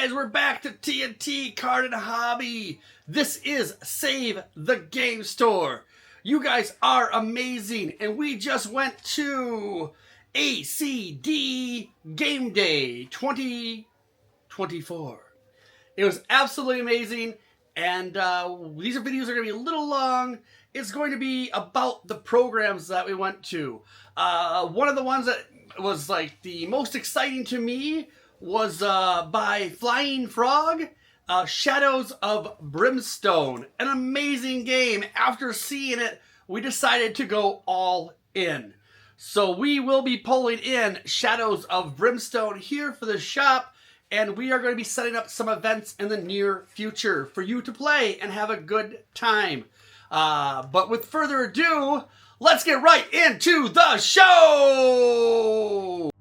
guys, we're back to TNT Card and Hobby. This is Save the Game Store. You guys are amazing, and we just went to ACD Game Day 2024. It was absolutely amazing, and these videos are going to be a little long. It's going to be about the programs that we went to. One of the ones that was like the most exciting to me was by Flying Frog, Shadows of Brimstone. An amazing game. After seeing it, we decided to go all in. So we will be pulling in Shadows of Brimstone here for the shop, and we are going to be setting up some events in the near future for you to play and have a good time. But with further ado, let's get right into the show!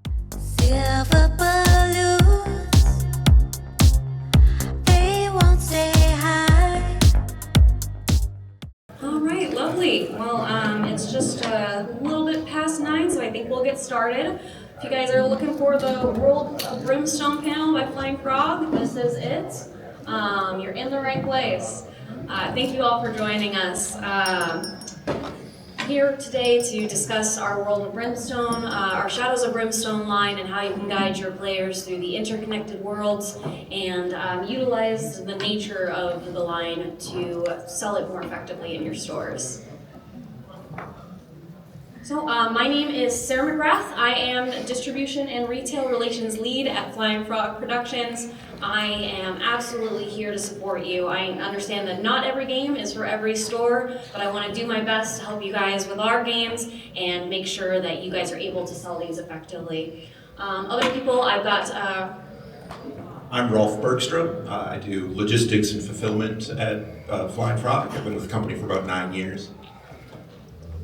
Silver balloons, they won't stay high. All right, lovely. Well, it's just a little bit past 9, so I think we'll get started. If you guys are looking for the World of Brimstone panel by Flying Frog, this is it. You're in the right place. Thank you all for joining us. Here today to discuss our World of Brimstone, our Shadows of Brimstone line, and how you can guide your players through the interconnected worlds and utilize the nature of the line to sell it more effectively in your stores. So my name is Sarah McGrath. I am Distribution and Retail Relations Lead at Flying Frog Productions. I am absolutely here to support you. I understand that not every game is for every store, but I want to do my best to help you guys with our games and make sure that you guys are able to sell these effectively. Other people, I've got... I'm Rolf Bergstrom. I do logistics and fulfillment at Flying Frog. I've been with the company for about 9 years.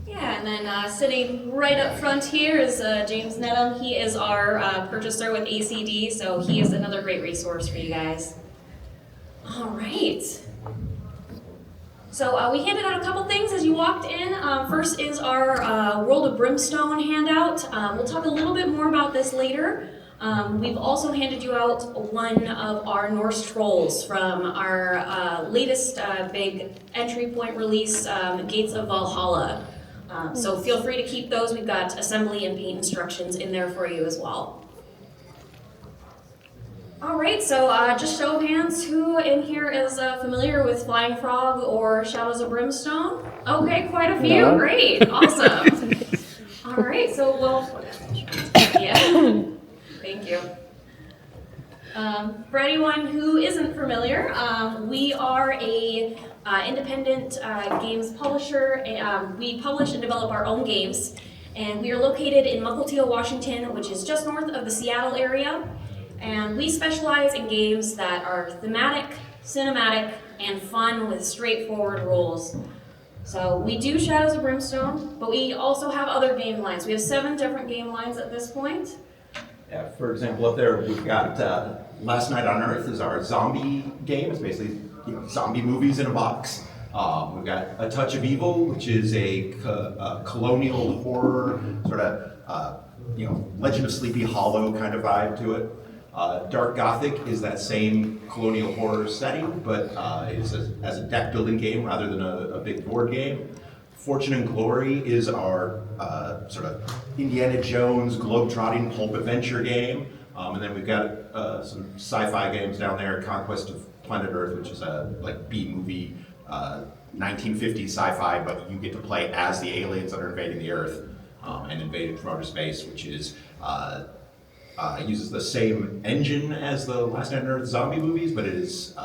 Yeah, and then sitting right up front here is James Nedham. He is our purchaser with ACD, so he is another great resource for you guys. All right. So we handed out a couple things as you walked in. First is our World of Brimstone handout. We'll talk a little bit more about this later. We've also handed you out one of our Norse Trolls from our latest big entry point release, Gates of Valhalla. So feel free to keep those. We've got assembly and paint instructions in there for you as well. All right, so just show of hands, who in here is familiar with Flying Frog or Shadows of Brimstone? Okay, quite a few. No. Great, awesome. All right, so yeah, thank you. For anyone who isn't familiar, we are a independent games publisher. We publish and develop our own games, and we are located in Mukilteo, Washington, which is just north of the Seattle area. And we specialize in games that are thematic, cinematic, and fun with straightforward rules. So we do Shadows of Brimstone, but we also have other game lines. We have 7 different game lines at this point. Yeah, for example, up there we've got Last Night on Earth is our zombie game. It's basically zombie movies in a box. We've got A Touch of Evil, which is a colonial horror sort of Legend of Sleepy Hollow kind of vibe to it. Dark Gothic is that same colonial horror setting, but it's as a deck building game rather than a big board game. Fortune and Glory is our sort of Indiana Jones globetrotting pulp adventure game. And then we've got some sci-fi games down there, Conquest of Planet Earth, which is a B-movie 1950s sci-fi, but you get to play as the aliens that are invading the Earth and invading from outer space, which is uses the same engine as the Last Night on Earth zombie movies, but it is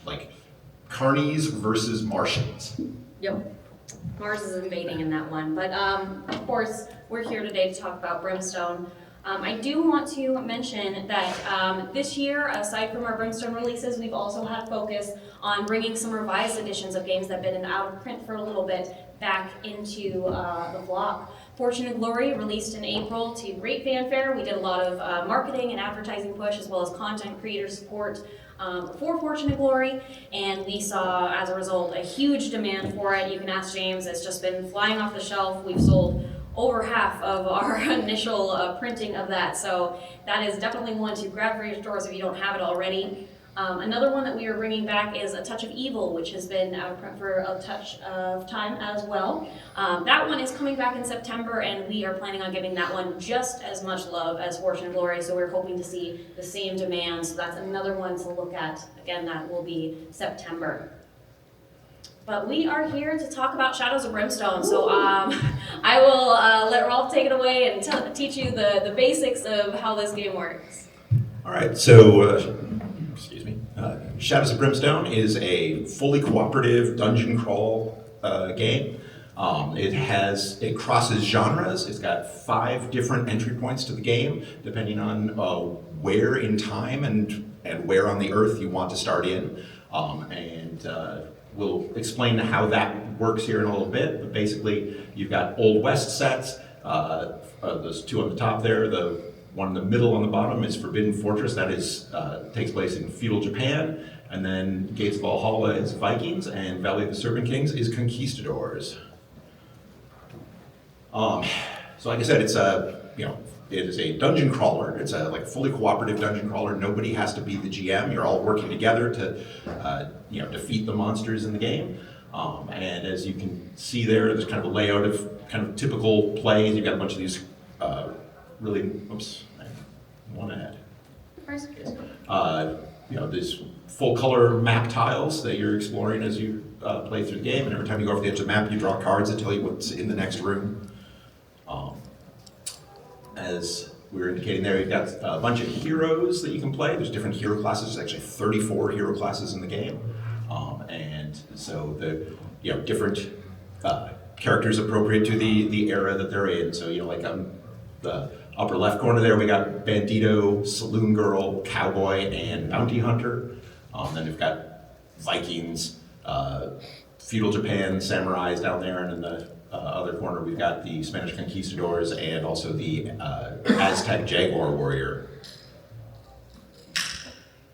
like carnies versus Martians. Yep. Mars is invading in that one, but of course we're here today to talk about Brimstone. I do want to mention that this year, aside from our Brimstone releases, we've also had focus on bringing some revised editions of games that have been out of print for a little bit back into the block. Fortune and Glory released in April to great fanfare. We did a lot of marketing and advertising push as well as content creator support for Fortune and Glory, and we saw as a result a huge demand for it. You can ask James, it's just been flying off the shelf. We've sold over half of our initial printing of that, so that is definitely one to grab for your stores if you don't have it already. Another one that we are bringing back is A Touch of Evil, which has been out of print for a touch of time as well. That one is coming back in September, and we are planning on giving that one just as much love as Fortune and Glory, so we're hoping to see the same demand. So that's another one to look at. Again, that will be September. But we are here to talk about Shadows of Brimstone, so I will let Rolf take it away and teach you the basics of how this game works. All right, so Shadows of Brimstone is a fully cooperative dungeon crawl game. It crosses genres. It's got 5 different entry points to the game, depending on where in time and where on the earth you want to start in. We'll explain how that works here in a little bit, but basically you've got Old West sets, those 2 on the top there, the one in the middle on the bottom is Forbidden Fortress, that is takes place in feudal Japan, and then Gates of Valhalla is Vikings, and Valley of the Serpent Kings is Conquistadors. So like I said, it is a dungeon crawler. It's a fully cooperative dungeon crawler. Nobody has to be the GM. You're all working together to defeat the monsters in the game. And as you can see there's kind of a layout of kind of typical plays. You've got a bunch of these these full color map tiles that you're exploring as you play through the game. And every time you go over the edge of the map, you draw cards that tell you what's in the next room. As we were indicating there, you've got a bunch of heroes that you can play. There's different hero classes. There's actually 34 hero classes in the game. And so the different characters appropriate to the era that they're in. So the upper left corner there, we got Bandito, Saloon Girl, Cowboy, and Bounty Hunter. Then we've got Vikings, feudal Japan, samurais down there, and in the other corner we've got the Spanish Conquistadors and also the Aztec Jaguar Warrior.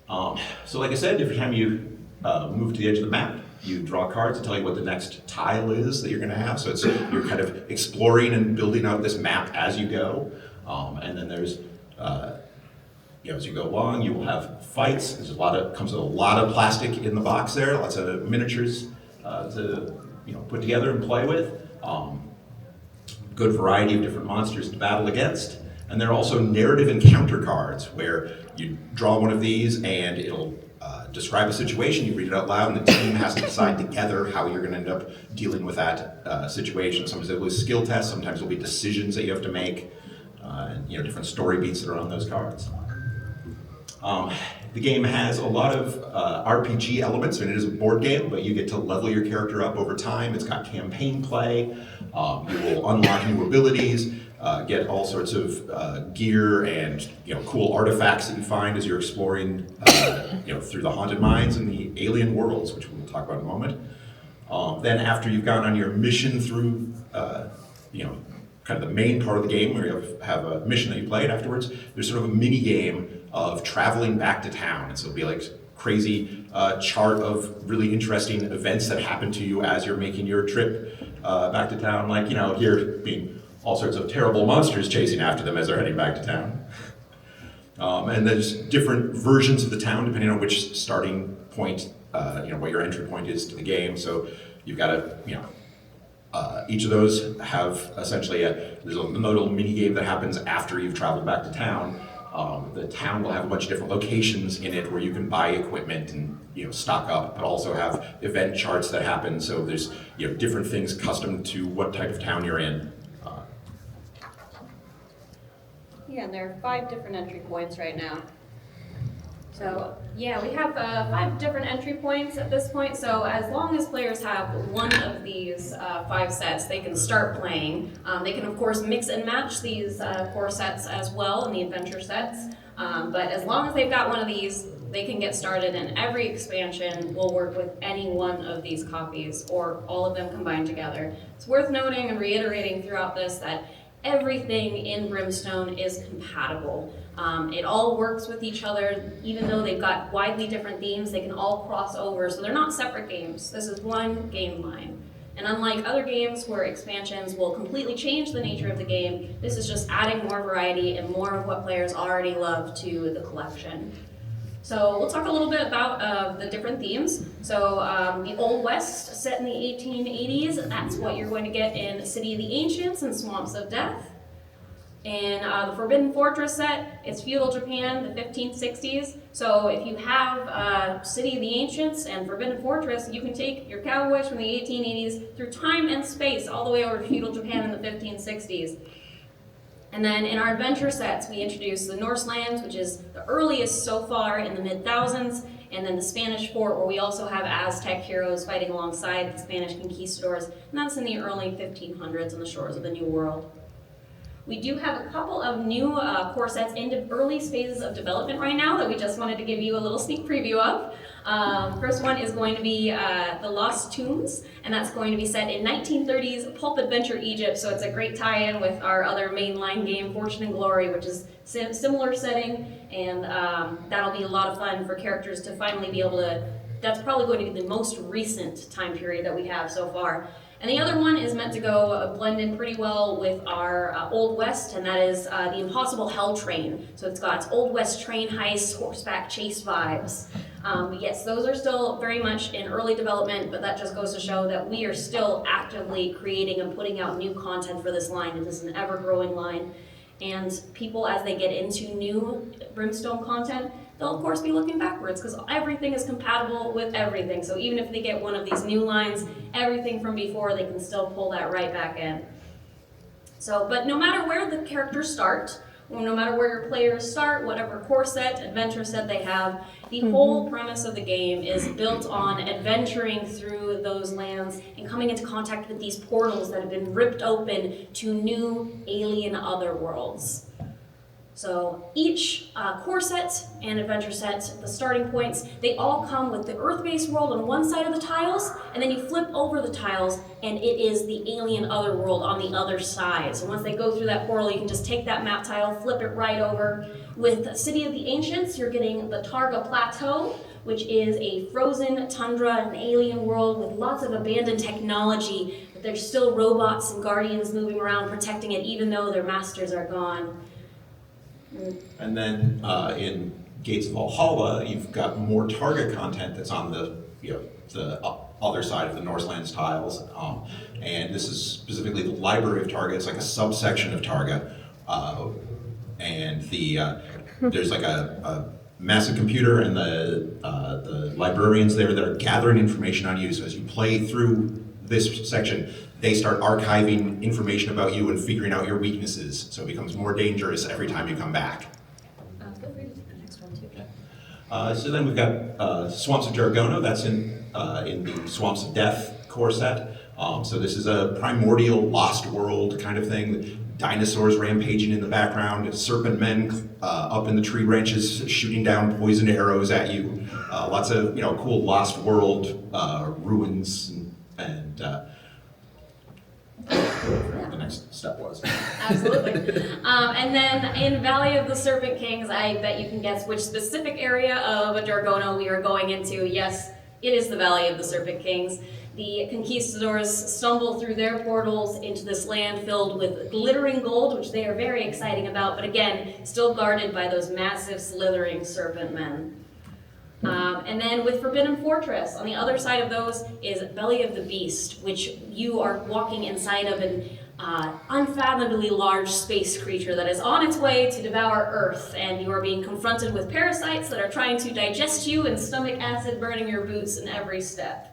So like I said, every time you move to the edge of the map, you draw cards to tell you what the next tile is that you're going to have. So you're kind of exploring and building out this map as you go. And then there's, as you go along, you will have fights. Comes with a lot of plastic in the box there, lots of miniatures to put together and play with. Good variety of different monsters to battle against. And there are also narrative encounter cards where you draw one of these and it'll describe a situation, you read it out loud, and the team has to decide together how you're going to end up dealing with that situation. Sometimes there'll be skill tests, sometimes there'll be decisions that you have to make, and different story beats that are on those cards. The game has a lot of RPG elements, and it is a board game, but you get to level your character up over time. It's got campaign play. You will unlock new abilities, get all sorts of gear and cool artifacts that you find as you're exploring through the haunted mines and the alien worlds, which we'll talk about in a moment. Then after you've gone on your mission through kind of the main part of the game where you have a mission that you play, and afterwards there's sort of a mini game of traveling back to town. And so it'll be like crazy chart of really interesting events that happen to you as you're making your trip back to town, like here being all sorts of terrible monsters chasing after them as they're heading back to town. And there's different versions of the town depending on which starting point, what your entry point is to the game. So you've got to, each of those have essentially there's a little mini game that happens after you've traveled back to town. The town will have a bunch of different locations in it where you can buy equipment and stock up, but also have event charts that happen. So there's different things custom to what type of town you're in. Yeah, and there are 5 different entry points right now. So yeah, we have 5 different entry points at this point. So as long as players have one of these 5 sets, they can start playing. They can of course mix and match these core sets as well in the adventure sets. But as long as they've got one of these, they can get started, and every expansion will work with any one of these copies or all of them combined together. It's worth noting and reiterating throughout this that everything in Brimstone is compatible. It all works with each other. Even though they've got widely different themes, they can all cross over, so they're not separate games. This is one game line. And unlike other games where expansions will completely change the nature of the game, this is just adding more variety and more of what players already love to the collection. So we'll talk a little bit about the different themes. So the Old West, set in the 1880s, that's what you're going to get in City of the Ancients and Swamps of Death. In the Forbidden Fortress set, it's feudal Japan, the 1560s. So if you have City of the Ancients and Forbidden Fortress, you can take your cowboys from the 1880s through time and space all the way over to feudal Japan in the 1560s. And then in our adventure sets, we introduce the Norse lands, which is the earliest so far in the mid-thousands, and then the Spanish fort, where we also have Aztec heroes fighting alongside the Spanish conquistadors, and that's in the early 1500s on the shores of the New World. We do have a couple of new core sets into early phases of development right now that we just wanted to give you a little sneak preview of. First one is going to be The Lost Tombs, and that's going to be set in 1930s pulp adventure Egypt, so it's a great tie-in with our other mainline game, Fortune and Glory, which is similar setting, and that'll be a lot of fun for characters to finally be able to, that's probably going to be the most recent time period that we have so far. And the other one is meant to go blend in pretty well with our Old West, and that is the Impossible Hell Train. So it's got Old West train heist, horseback chase vibes. Yes, those are still very much in early development, but that just goes to show that we are still actively creating and putting out new content for this line. It is an ever-growing line. And people, as they get into new Brimstone content, they'll of course be looking backwards because everything is compatible with everything. So even if they get one of these new lines, everything from before, they can still pull that right back in. So, but no matter where the characters start, or no matter where your players start, whatever core set, adventure set they have, the whole premise of the game is built on adventuring through those lands and coming into contact with these portals that have been ripped open to new alien other worlds. So each core set and adventure set, the starting points, they all come with the Earth-based world on one side of the tiles, and then you flip over the tiles, and it is the alien other world on the other side. So once they go through that portal, you can just take that map tile, flip it right over. With City of the Ancients, you're getting the Targa Plateau, which is a frozen tundra, an alien world with lots of abandoned technology, but there's still robots and guardians moving around protecting it even though their masters are gone. And then in Gates of Valhalla, you've got more Targa content that's on the other side of the Norselands tiles, and this is specifically the Library of Targa. It's like a subsection of Targa, and there's like a massive computer and the librarians there that are gathering information on you. So as you play through this section, they start archiving information about you and figuring out your weaknesses, so it becomes more dangerous every time you come back. Feel free to take the next one too. Okay. So then we've got Swamps of Jargona, that's in the Swamps of Death core set. So this is a primordial lost world kind of thing. Dinosaurs rampaging in the background, serpent men up in the tree branches shooting down poisoned arrows at you. Lots of cool lost world ruins and the next step was. Absolutely. And then in Valley of the Serpent Kings, I bet you can guess which specific area of Jargona we are going into. Yes, it is the Valley of the Serpent Kings. The conquistadors stumble through their portals into this land filled with glittering gold, which they are very exciting about, but again, still guarded by those massive slithering serpent men. And then with Forbidden Fortress, on the other side of those is Belly of the Beast, which you are walking inside of an unfathomably large space creature that is on its way to devour Earth, and you are being confronted with parasites that are trying to digest you and stomach acid burning your boots in every step.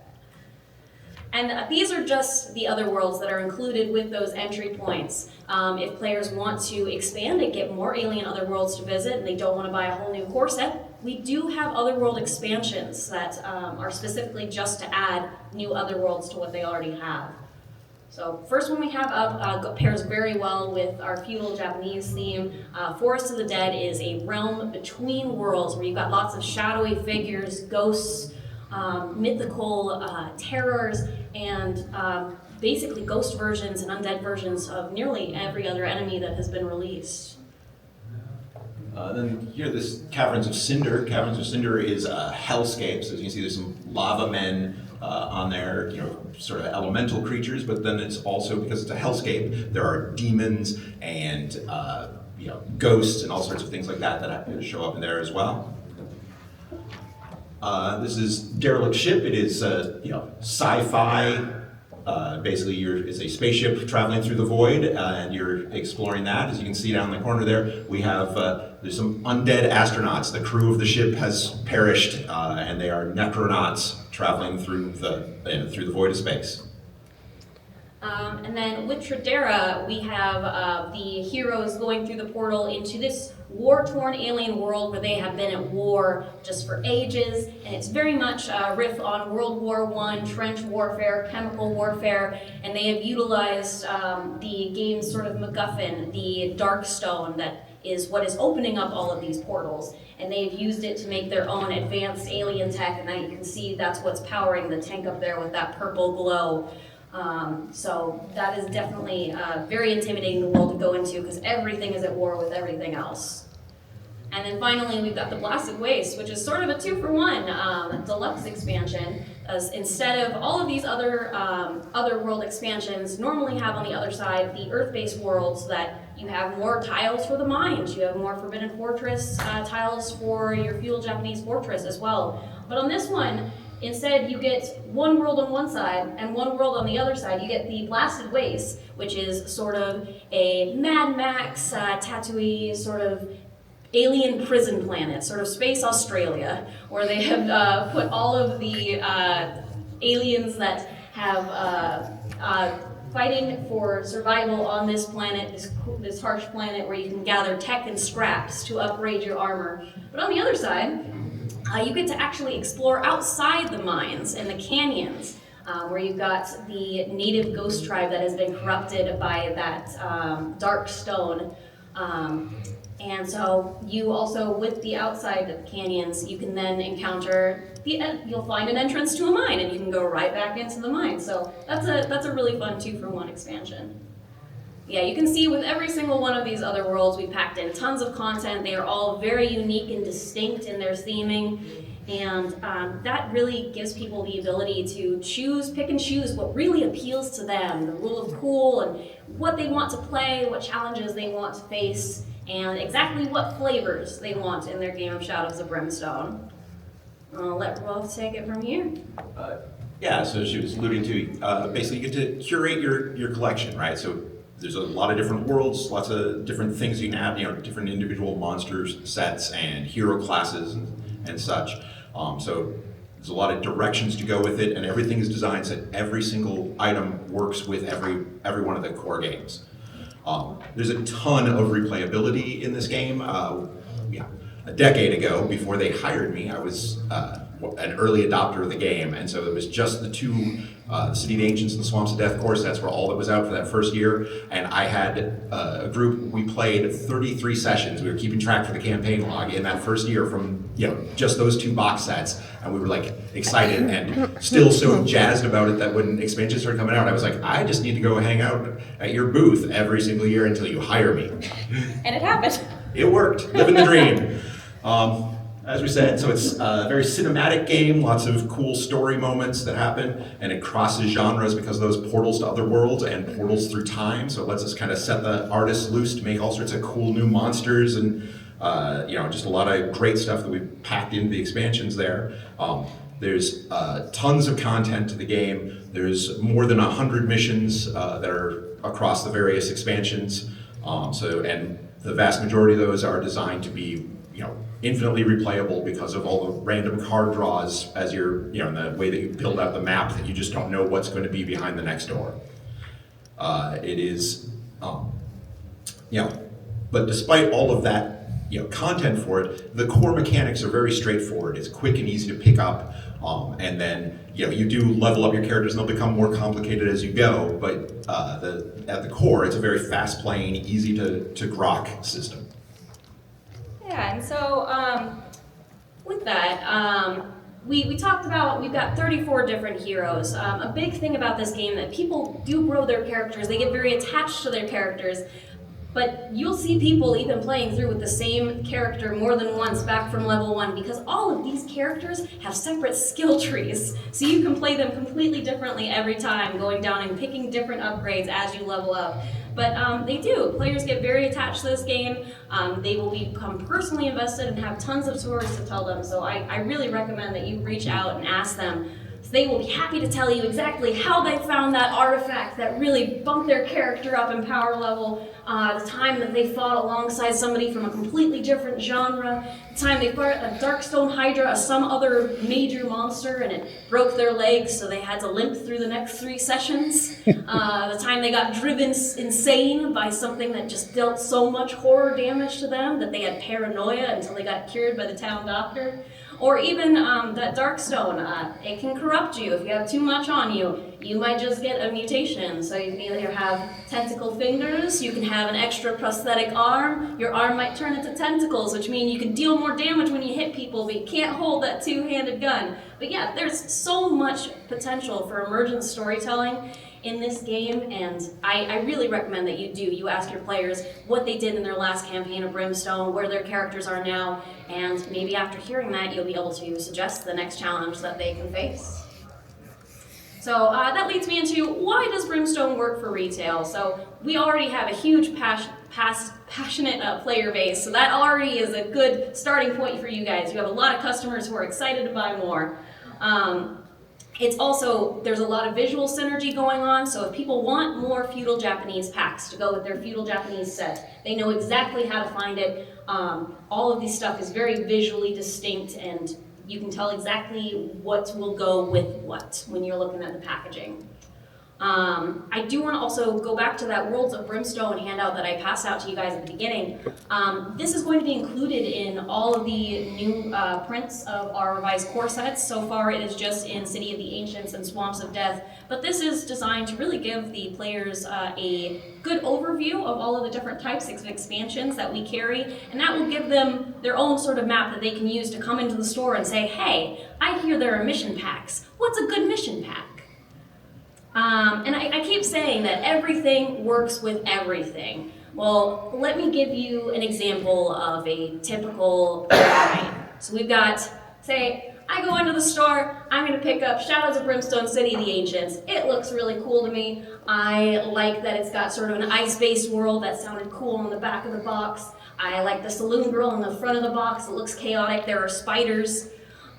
And these are just the other worlds that are included with those entry points. If players want to expand and get more alien other worlds to visit and they don't want to buy a whole new core set, we do have otherworld expansions that are specifically just to add new otherworlds to what they already have. So first one we have up pairs very well with our feudal Japanese theme. Forest of the Dead is a realm between worlds where you've got lots of shadowy figures, ghosts, mythical terrors, and basically ghost versions and undead versions of nearly every other enemy that has been released. Then here, this Caverns of Cinder. Caverns of Cinder is a hellscape. So as you can see, there's some lava men on there, sort of elemental creatures. But then it's also, because it's a hellscape, there are demons and ghosts and all sorts of things like that that show up in there as well. This is Derelict Ship. It is sci-fi. Basically, it's a spaceship traveling through the void, and you're exploring that. As you can see down in the corner there, we have there's some undead astronauts. The crew of the ship has perished, and they are necronauts traveling through the void of space. And then with Tradera, we have the heroes going through the portal into this war-torn alien world where they have been at war just for ages, and it's very much a riff on World War I, trench warfare, chemical warfare, and they have utilized the game's sort of MacGuffin, the Dark Stone, that is what is opening up all of these portals, and they've used it to make their own advanced alien tech, and now you can see that's what's powering the tank up there with that purple glow. So that is definitely very intimidating world to go into because everything is at war with everything else. And then finally we've got the Blasted Waste, which is sort of a 2-for-1 deluxe expansion. As instead of all of these other world expansions normally have on the other side the Earth-based worlds that you have more tiles for the mines, you have more Forbidden Fortress tiles for your feudal Japanese fortress as well. But on this one, instead, you get one world on one side and one world on the other side. You get the Blasted Waste, which is sort of a Mad Max, Tatooine, sort of alien prison planet, sort of Space Australia, where they have put all of the aliens that have fighting for survival on this planet, this harsh planet where you can gather tech and scraps to upgrade your armor. But on the other side, you get to actually explore outside the mines and the canyons, where you've got the native ghost tribe that has been corrupted by that dark stone. And so you also, with the outside of the canyons, you can then encounter, you'll find an entrance to a mine and you can go right back into the mine. So that's a really fun 2-for-1 expansion. Yeah, you can see with every single one of these other worlds, we packed in tons of content. They are all very unique and distinct in their theming, and that really gives people the ability to pick and choose what really appeals to them, the rule of cool, and what they want to play, what challenges they want to face, and exactly what flavors they want in their game of Shadows of Brimstone. I'll let Rolf take it from here. Yeah, so she was alluding to, basically you get to curate your collection, right? So there's a lot of different worlds, lots of different things you can have, different individual monsters, sets, and hero classes and such. So there's a lot of directions to go with it, and everything is designed so that every single item works with every one of the core games. There's a ton of replayability in this game. A decade ago, before they hired me, I was an early adopter of the game, and so it was just the two, the City of the Ancients and the Swamps of Death course. That's where all that was out for that first year, and I had a group. We played 33 sessions. We were keeping track for the campaign log in that first year from just those two box sets, and we were like excited and still so jazzed about it that when expansions started coming out, I was like, I just need to go hang out at your booth every single year until you hire me. And it happened. It worked. Living the dream. As we said, so it's a very cinematic game, lots of cool story moments that happen, and it crosses genres because of those portals to other worlds and portals through time, so it lets us kind of set the artists loose to make all sorts of cool new monsters and just a lot of great stuff that we've packed into the expansions there. There's tons of content to the game. There's more than 100 missions that are across the various expansions, and the vast majority of those are designed to be infinitely replayable because of all the random card draws as you're, in the way that you build out the map, that you just don't know what's going to be behind the next door. It is, but despite all of that, content for it, the core mechanics are very straightforward. It's quick and easy to pick up, and then, you do level up your characters and they'll become more complicated as you go, but at the core, it's a very fast-playing, easy to grok system. Yeah, and so with that, we talked about, we've got 34 different heroes. A big thing about this game that people do grow their characters, they get very attached to their characters, but you'll see people even playing through with the same character more than once back from level 1 because all of these characters have separate skill trees. So you can play them completely differently every time, going down and picking different upgrades as you level up. But they do. Players get very attached to this game. They will become personally invested and have tons of stories to tell them. So I really recommend that you reach out and ask them. They will be happy to tell you exactly how they found that artifact that really bumped their character up in power level, the time that they fought alongside somebody from a completely different genre, the time they fought a Darkstone Hydra, some other major monster, and it broke their legs so they had to limp through the next 3 sessions, the time they got driven insane by something that just dealt so much horror damage to them that they had paranoia until they got cured by the town doctor. Or even that Darkstone, it can corrupt you. If you have too much on you, you might just get a mutation. So you can either have tentacle fingers, you can have an extra prosthetic arm, your arm might turn into tentacles, which means you can deal more damage when you hit people, but you can't hold that 2-handed gun. But yeah, there's so much potential for emergent storytelling in this game, and I really recommend that you ask your players what they did in their last campaign of Brimstone, where their characters are now, and maybe after hearing that, you'll be able to suggest the next challenge that they can face. So that leads me into, why does Brimstone work for retail? So we already have a huge passionate player base, so that already is a good starting point for you guys. You have a lot of customers who are excited to buy more. It's also, there's a lot of visual synergy going on, so if people want more feudal Japanese packs to go with their feudal Japanese set, they know exactly how to find it. All of this stuff is very visually distinct, and you can tell exactly what will go with what when you're looking at the packaging. I do want to also go back to that Worlds of Brimstone handout that I passed out to you guys at the beginning. This is going to be included in all of the new prints of our revised core sets. So far it is just in City of the Ancients and Swamps of Death, but this is designed to really give the players a good overview of all of the different types of expansions that we carry, and that will give them their own sort of map that they can use to come into the store and say, hey, I hear there are mission packs. What's a good mission pack? And I keep saying that everything works with everything. Well, let me give you an example of a typical campaign. So we've got, say, I go into the store, I'm going to pick up Shadows of Brimstone, City of the Ancients. It looks really cool to me. I like that it's got sort of an ice-based world. That sounded cool on the back of the box. I like the saloon girl in the front of the box. It looks chaotic. There are spiders.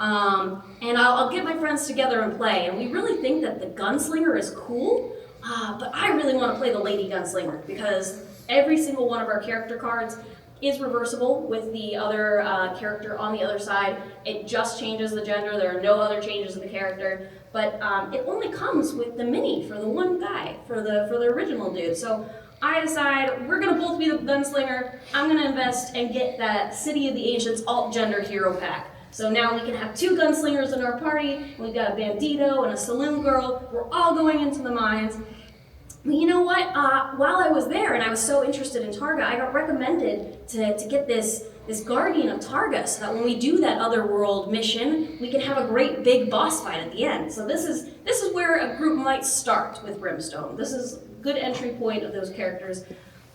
And I'll get my friends together and play, and we really think that the gunslinger is cool, but I really want to play the lady gunslinger because every single one of our character cards is reversible with the other character on the other side. It just changes the gender. There are no other changes in the character, but it only comes with the mini for the one guy, for the original dude. So I decide we're gonna both be the gunslinger. I'm gonna invest and get that City of the Ancients alt gender hero pack. So now we can have 2 gunslingers in our party. We've got a bandito and a saloon girl. We're all going into the mines. But you know what? While I was there and I was so interested in Targa, I got recommended to get this Guardian of Targa so that when we do that otherworld mission, we can have a great big boss fight at the end. So this is where a group might start with Brimstone. This is a good entry point of those characters.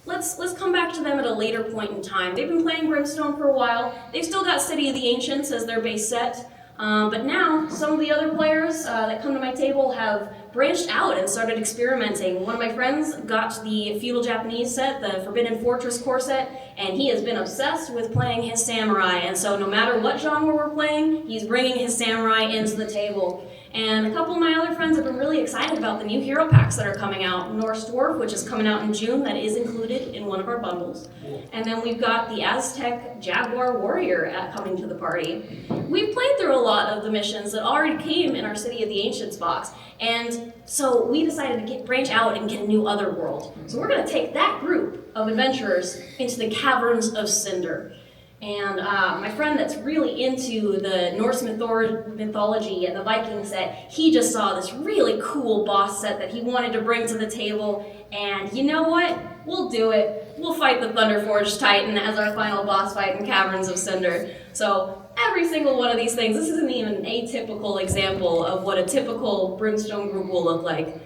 Let's come back to them at a later point in time. They've been playing Brimstone for a while. They've still got City of the Ancients as their base set. But now, some of the other players that come to my table have branched out and started experimenting. One of my friends got the feudal Japanese set, the Forbidden Fortress core set, and he has been obsessed with playing his samurai. And so no matter what genre we're playing, he's bringing his samurai into the table. And a couple of my other friends have been really excited about the new hero packs that are coming out. Norse Dwarf, which is coming out in June, that is included in one of our bundles. And then we've got the Aztec Jaguar Warrior coming to the party. We've played through a lot of the missions that already came in our City of the Ancients box. And so we decided to branch out and get a new otherworld. So we're going to take that group of adventurers into the Caverns of Cinder. And my friend that's really into the Norse mythology and the Viking set, he just saw this really cool boss set that he wanted to bring to the table. And you know what? We'll do it. We'll fight the Thunderforged Titan as our final boss fight in Caverns of Cinder. So every single one of these things, this isn't even an atypical example of what a typical Brimstone group will look like.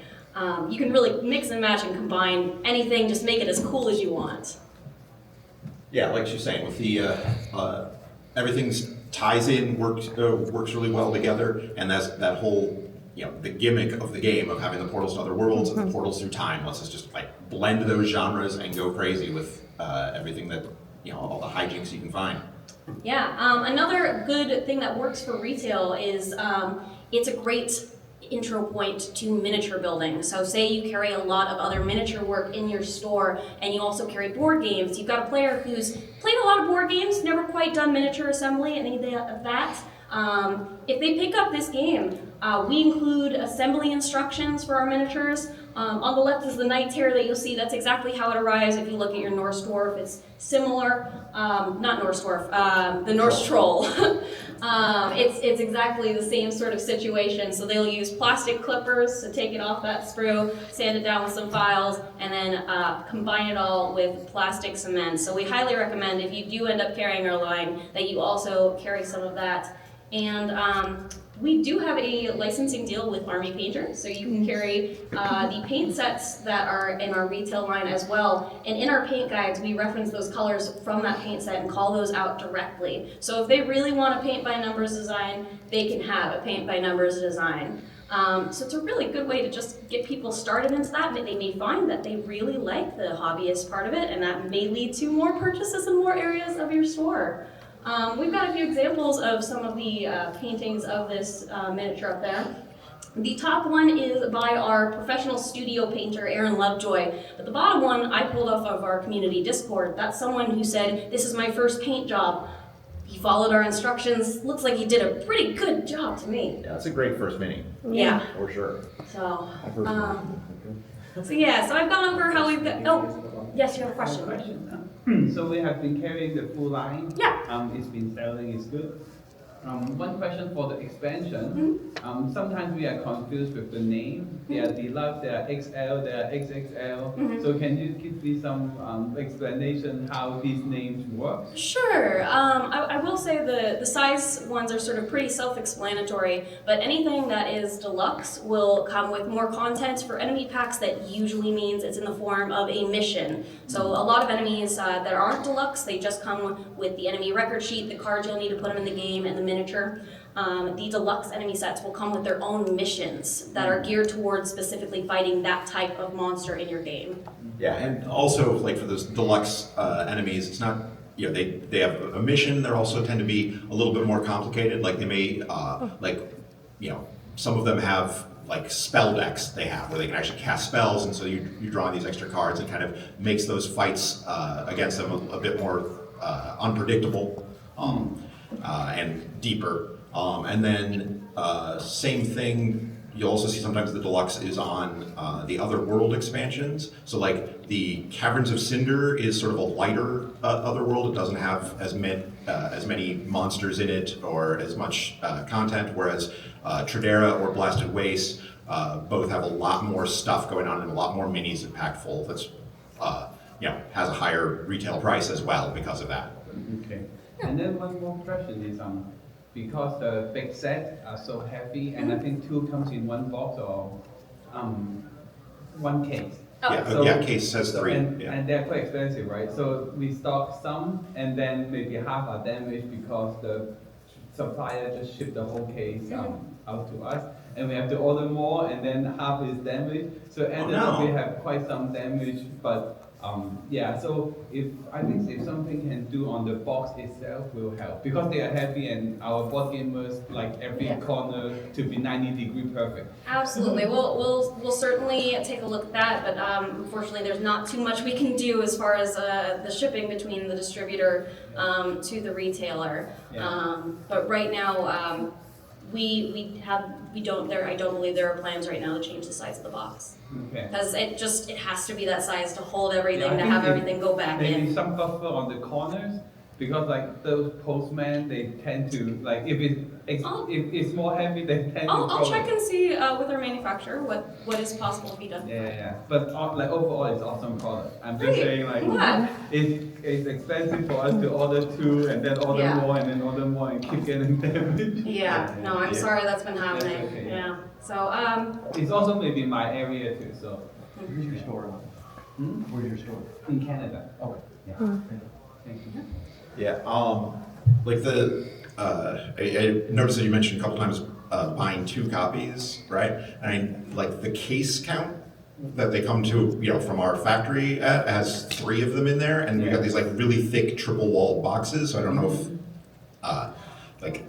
You can really mix and match and combine anything, just make it as cool as you want. Yeah, like she's saying, with the everything ties in, works really well together, and that's that whole the gimmick of the game of having the portals to other worlds and the portals through time lets us just like blend those genres and go crazy with everything that, all the hijinks you can find. Yeah, another good thing that works for retail is it's a great intro point to miniature building. So say you carry a lot of other miniature work in your store and you also carry board games. You've got a player who's played a lot of board games, never quite done miniature assembly, any of that. If they pick up this game, we include assembly instructions for our miniatures. On the left is the knight tier that you'll see. That's exactly how it arrives. If you look at your Norse dwarf, it's similar. Not Norse dwarf, the Norse troll. It's exactly the same sort of situation. So they'll use plastic clippers to take it off that sprue, sand it down with some files, and then combine it all with plastic cement. So we highly recommend, if you do end up carrying our line, that you also carry some of that. And we do have a licensing deal with Army Painter, so you can carry the paint sets that are in our retail line as well. And in our paint guides, we reference those colors from that paint set and call those out directly. So if they really want a paint by numbers design, they can have a paint by numbers design. So it's a really good way to just get people started into that. They may find that they really like the hobbyist part of it, and that may lead to more purchases in more areas of your store. We've got a few examples of some of the paintings of this miniature up there. The top one is by our professional studio painter, Aaron Lovejoy. But the bottom one I pulled off of our community Discord. That's someone who said, "This is my first paint job." He followed our instructions. Looks like he did a pretty good job to me. Yeah, it's a great first mini. Yeah. For sure. So yeah, so I've gone over how we've got, oh, yes, you have a question. So we have been carrying the full line. Yeah. It's been selling, it's good. One question for the expansion. Sometimes we are confused with the name. They are deluxe, they are XL, they are XXL. So can you give me some explanation how these names work? Sure. I will say the size ones are sort of pretty self-explanatory, but anything that is deluxe will come with more content for enemy packs. That usually means it's in the form of a mission. So a lot of enemies that aren't deluxe, they just come with the enemy record sheet, the cards you'll need to put them in the game, and the miniature. The deluxe enemy sets will come with their own missions that are geared towards specifically fighting that type of monster in your game. Yeah, and also like for those deluxe enemies, it's not, they have a mission. They also tend to be a little bit more complicated. Like they may some of them have like spell decks they have where they can actually cast spells, and so you draw these extra cards. It kind of makes those fights against them a bit more unpredictable and deeper. And then same thing, you'll also see sometimes the deluxe is on the other world expansions. So like the Caverns of Cinder is sort of a lighter other world. It doesn't have as many monsters in it or as much content, whereas Tradera or Blasted Waste both have a lot more stuff going on and a lot more minis and packed full. That's has a higher retail price as well because of that. Okay. And then one more question is because the big sets are so heavy, and I think 2 comes in 1 box or 1 case. Case says 3. And they're quite expensive, right? So we stock some, and then maybe half are damaged because the supplier just shipped the whole case out to us, and we have to order more, and then half is damaged. So ended up we have quite some damage, but so if something can do on the box itself will help, because they are heavy and our board gamers like every corner to be 90-degree perfect. Absolutely, we'll certainly take a look at that, but unfortunately there's not too much we can do as far as the shipping between the distributor to the retailer. But right now I don't believe there are plans right now to change the size of the box. Okay. Because it has to be that size to hold everything, to have everything go back in. Maybe some buffer on the corners, because like those postmen, they tend to like if it's more heavy, they tend to. I'll check and see with our manufacturer what is possible to be done. Yeah. But like overall, it's awesome product. I'm just saying like it's expensive for us to order 2 and then order more and then order more and keep getting damaged. No, I'm sorry that's been happening. That's okay. Yeah. So it's also maybe my area too. So Where's your store? Where's your store? in Canada. Okay. Yeah. Thank you. Yeah, like I noticed that you mentioned a couple times buying 2 copies, right? And like the case count that they come to, from our factory at has 3 of them in there, and we've got these like really thick triple walled boxes. So I don't know if like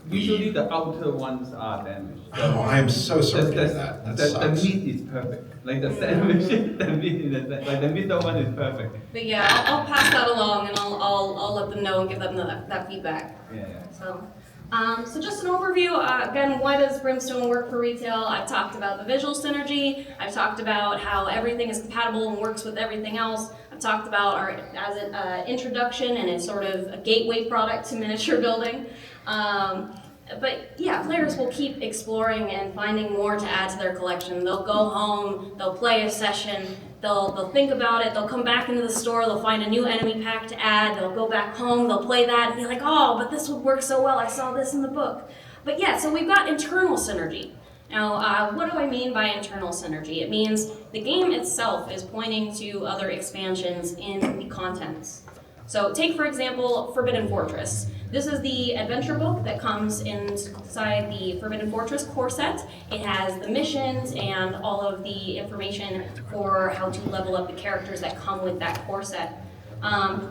Usually the outer ones are damaged. Oh, I am so sorry to hear that. That the sucks. meat is perfect. Like the sandwich, the meat is like the middle one is perfect. But yeah, I'll pass that along and I'll let them know and give them that feedback. Yeah. So just an overview, again, why does Brimstone work for retail? I've talked about the visual synergy. I've talked about how everything is compatible and works with everything else. I've talked about our as an introduction and it's sort of a gateway product to miniature building. But yeah, players will keep exploring and finding more to add to their collection. They'll go home, they'll play a session, they'll think about it, they'll come back into the store, they'll find a new enemy pack to add, they'll go back home, they'll play that and be like, oh, but this would work so well, I saw this in the book. But yeah, so we've got internal synergy. Now, what do I mean by internal synergy? It means the game itself is pointing to other expansions in the contents. So take, for example, Forbidden Fortress. This is the adventure book that comes inside the Forbidden Fortress core set. It has the missions and all of the information for how to level up the characters that come with that core set.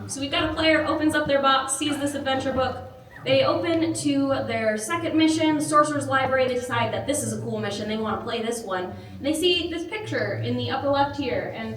So we've got a player, opens up their box, sees this adventure book. They open to their second mission, Sorcerer's Library. They decide that this is a cool mission, they want to play this one. And they see this picture in the upper left here, and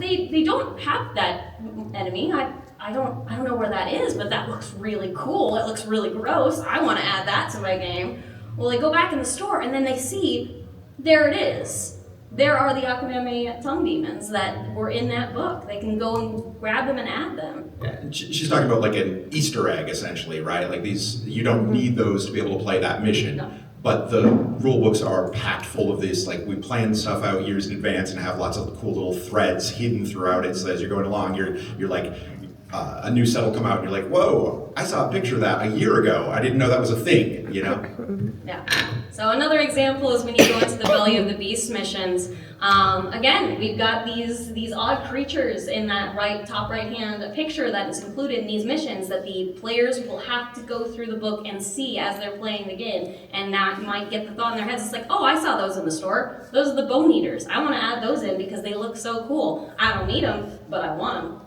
they don't have that enemy. I don't know where that is, but that looks really cool. It looks really gross. I want to add that to my game. Well, they go back in the store and then they see, there it is. There are the Akameme tongue demons that were in that book. They can go and grab them and add them. Yeah, she's talking about like an Easter egg, essentially, right? Like these, you don't need those to be able to play that mission. No. But the rule books are packed full of this, like we plan stuff out years in advance and have lots of cool little threads hidden throughout it. So as you're going along, you're like, a new set will come out and you're like, whoa, I saw a picture of that a year ago. I didn't know that was a thing, Yeah. So another example is when you go into the Belly of the Beast missions. Again, we've got these odd creatures in that top right hand picture that is included in these missions that the players will have to go through the book and see as they're playing the game. And that might get the thought in their heads, it's like, oh, I saw those in the store. Those are the Bone Eaters. I want to add those in because they look so cool. I don't need them, but I want them.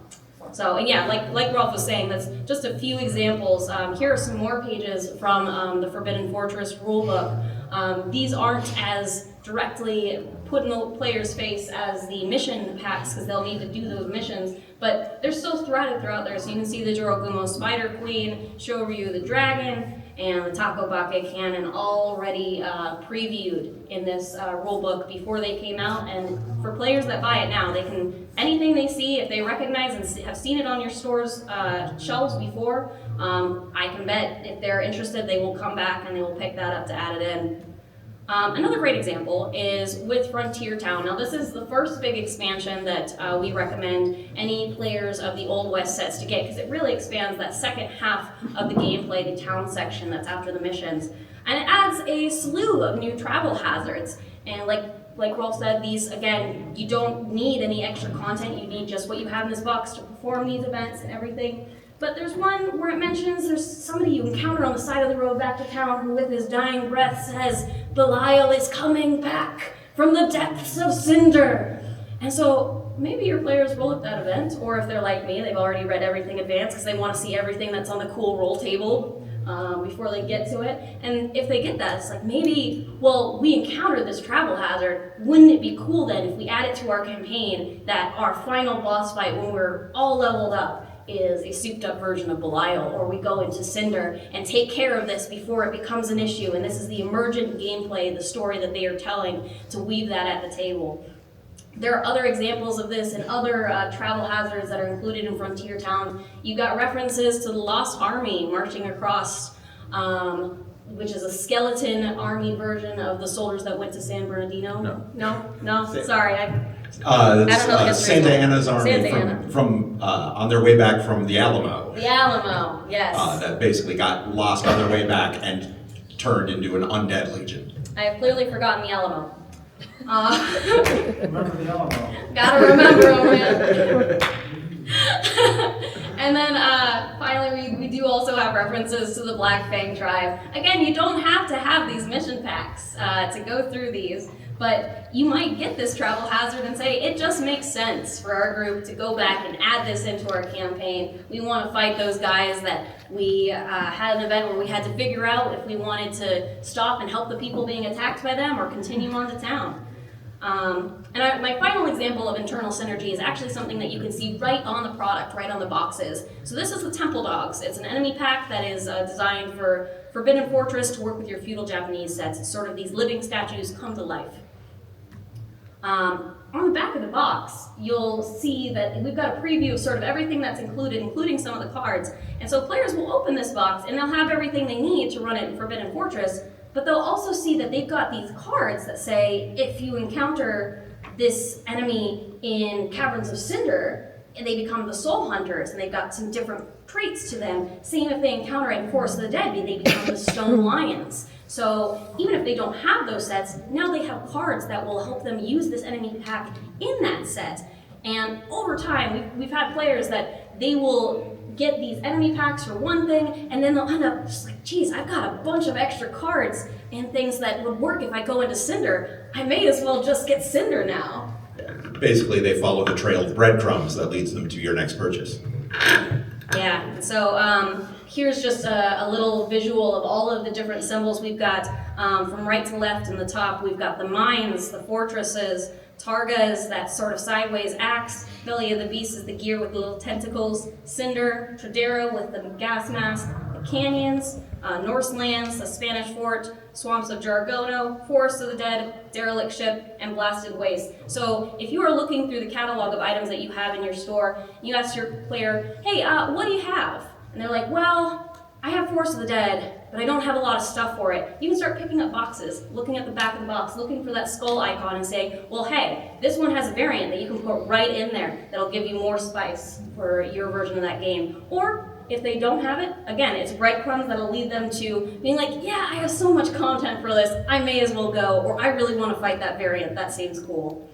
So, and yeah, like Rolf was saying, that's just a few examples. Here are some more pages from the Forbidden Fortress rulebook. These aren't as directly put in the player's face as the mission packs, because they'll need to do those missions, but they're still threaded throughout there. So you can see the Jorogumo Spider Queen, Shoryu the Dragon, and the Takobake Cannon already previewed in this rulebook before they came out. And for players that buy it now, they can, anything they see, if they recognize and have seen it on your store's shelves before, I can bet if they're interested, they will come back and they will pick that up to add it in. Another great example is with Frontier Town. Now this is the first big expansion that we recommend any players of the Old West sets to get, because it really expands that second half of the gameplay, the town section that's after the missions. And it adds a slew of new travel hazards. And like Rolf said, these, again, you don't need any extra content, you need just what you have in this box to perform these events and everything. But there's one where it mentions there's somebody you encounter on the side of the road back to town who with his dying breath says, Belial is coming back from the depths of cinder. And so maybe your players will at that event, or if they're like me, they've already read everything in advance because they want to see everything that's on the cool roll table before they get to it. And if they get that, it's like maybe, well, we encountered this travel hazard. Wouldn't it be cool then if we add it to our campaign that our final boss fight when we're all leveled up is a souped up version of Belial, or we go into Cinder and take care of this before it becomes an issue, and this is the emergent gameplay, the story that they are telling, to weave that at the table. There are other examples of this and other travel hazards that are included in Frontier Town. You've got references to the Lost Army marching across, which is a skeleton army version of the soldiers that went to San Bernardino. No? Sorry, That's Santa Anna's army from on their way back from the Alamo. The Alamo, yes. That basically got lost on their way back and turned into an undead legion. I have clearly forgotten the Alamo. Remember the Alamo. Gotta remember them, man. And then finally, we do also have references to the Black Fang tribe. Again, you don't have to have these mission packs to go through these. But you might get this travel hazard and say, it just makes sense for our group to go back and add this into our campaign. We want to fight those guys that we had an event where we had to figure out if we wanted to stop and help the people being attacked by them or continue on to town. My final example of internal synergy is actually something that you can see right on the product, right on the boxes. So this is the Temple Dogs. It's an enemy pack that is designed for Forbidden Fortress to work with your feudal Japanese sets. It's sort of these living statues come to life. On the back of the box, you'll see that we've got a preview of sort of everything that's included, including some of the cards. And so players will open this box and they'll have everything they need to run it in Forbidden Fortress, but they'll also see that they've got these cards that say, if you encounter this enemy in Caverns of Cinder, and they become the Soul Hunters, and they've got some different traits to them. Same if they encounter it in Forest of the Dead, they become the Stone Lions. So even if they don't have those sets, now they have cards that will help them use this enemy pack in that set. And over time, we've had players that they will get these enemy packs for one thing, and then they'll end up just like, geez, I've got a bunch of extra cards and things that would work if I go into Cinder. I may as well just get Cinder now. Basically, they follow the trail of breadcrumbs that leads them to your next purchase. Yeah, so here's just a little visual of all of the different symbols we've got from right to left in the top. We've got the mines, the fortresses, Targa is that sort of sideways axe, Belly of the Beast is the gear with the little tentacles, Cinder, Tradera with the gas mask, the canyons, Norse lands, the Spanish fort, Swamps of Jargono, Forest of the Dead, Derelict Ship, and Blasted Waste. So if you are looking through the catalog of items that you have in your store, you ask your player, hey, what do you have? And they're like, well, I have Forest of the Dead, but I don't have a lot of stuff for it. You can start picking up boxes, looking at the back of the box, looking for that skull icon and say, well, hey, this one has a variant that you can put right in there that'll give you more spice for your version of that game. Or if they don't have it, again, it's breadcrumbs that'll lead them to being like, yeah, I have so much content for this, I may as well go, or I really want to fight that variant, that seems cool.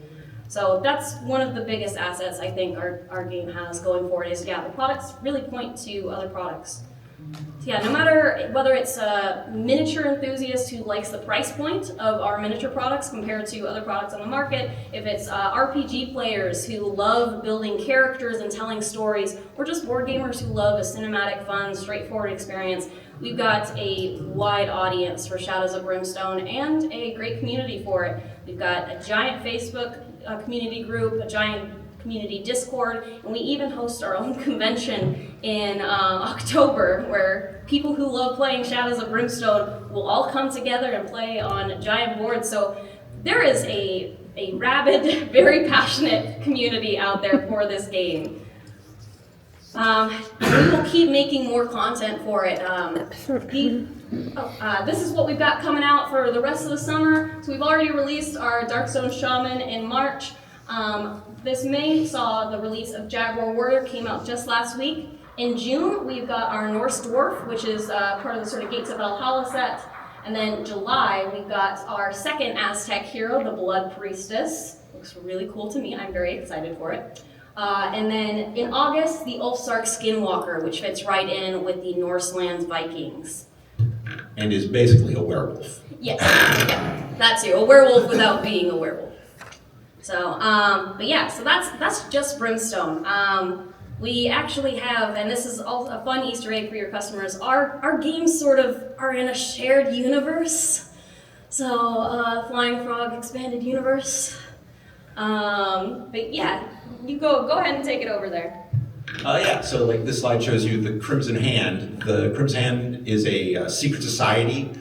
So that's one of the biggest assets I think our game has going forward is, yeah, the products really point to other products. So yeah, no matter whether it's a miniature enthusiast who likes the price point of our miniature products compared to other products on the market, if it's RPG players who love building characters and telling stories, or just board gamers who love a cinematic, fun, straightforward experience, we've got a wide audience for Shadows of Brimstone and a great community for it. We've got a giant Facebook community group, a giant community Discord, and we even host our own convention in October where people who love playing Shadows of Brimstone will all come together and play on giant boards. So there is a rabid, very passionate community out there for this game. We will keep making more content for it. This is what we've got coming out for the rest of the summer. So we've already released our Darkstone Shaman in March. This May saw the release of Jaguar Warrior, came out just last week. In June, we've got our Norse Dwarf, which is part of the sort of Gates of Valhalla set. And then July, we've got our second Aztec hero, the Blood Priestess. Looks really cool to me, I'm very excited for it. And then in August, the Ulfsark Skinwalker, which fits right in with the Norselands Vikings. And is basically a werewolf. Yes, yeah, that's you, a werewolf without being a werewolf. So, but yeah, so that's just Brimstone. We actually have, and this is also a fun Easter egg for your customers, our games sort of are in a shared universe. So, Flying Frog Expanded Universe. But yeah, you go ahead and take it over there. Yeah, so like this slide shows you the Crimson Hand. The Crimson Hand is a secret society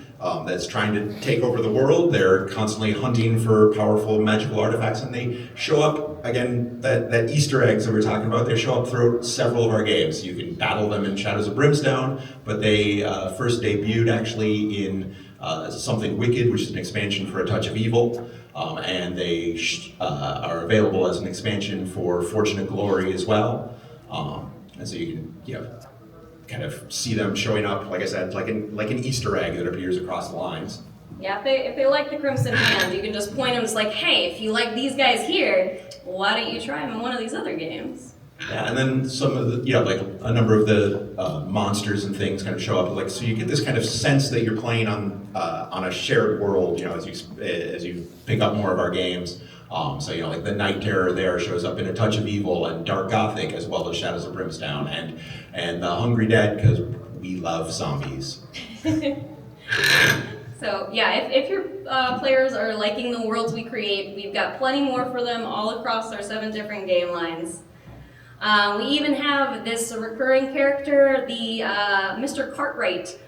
that's trying to take over the world. They're constantly hunting for powerful magical artifacts, and they show up, again, that Easter eggs that we were talking about, they show up throughout several of our games. You can battle them in Shadows of Brimstone, but they first debuted actually in Something Wicked, which is an expansion for A Touch of Evil, and they are available as an expansion for Fortune and Glory as well. And so you can, kind of see them showing up, like I said, like an Easter egg that appears across the lines. Yeah, if they like the Crimson Hand, you can just point them, it's like, hey, if you like these guys here, why don't you try them in one of these other games? Yeah, and then some of the, like a number of the monsters and things kind of show up. Like, so you get this kind of sense that you're playing on a shared world. As you pick up more of our games. So like the Night Terror there shows up in A Touch of Evil and Dark Gothic, as well as Shadows of Brimstone, and the Hungry Dead, because we love zombies. So yeah, if your players are liking the worlds we create, we've got plenty more for them all across our 7 different game lines. We even have this recurring character, the Mr. Cartwright.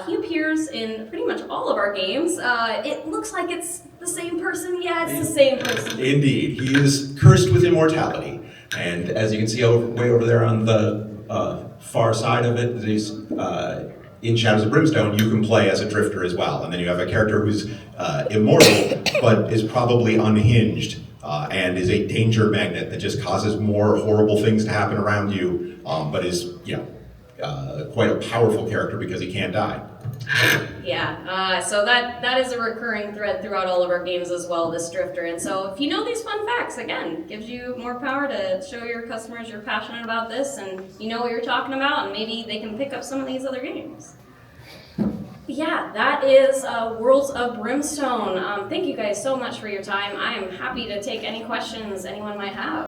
He appears in pretty much all of our games. It looks like it's the same person. Yeah, it's the same person. Indeed, he is cursed with immortality, and as you can see way over there on the far side of it, in Shadows of Brimstone, you can play as a drifter as well, and then you have a character who's immortal, but is probably unhinged, and is a danger magnet that just causes more horrible things to happen around you, but is, quite a powerful character because he can't die. Yeah, so that is a recurring thread throughout all of our games as well, this drifter. And so if you know these fun facts, again, gives you more power to show your customers you're passionate about this and you know what you're talking about, and maybe they can pick up some of these other games. Yeah, that is Worlds of Brimstone. Thank you guys so much for your time. I am happy to take any questions anyone might have.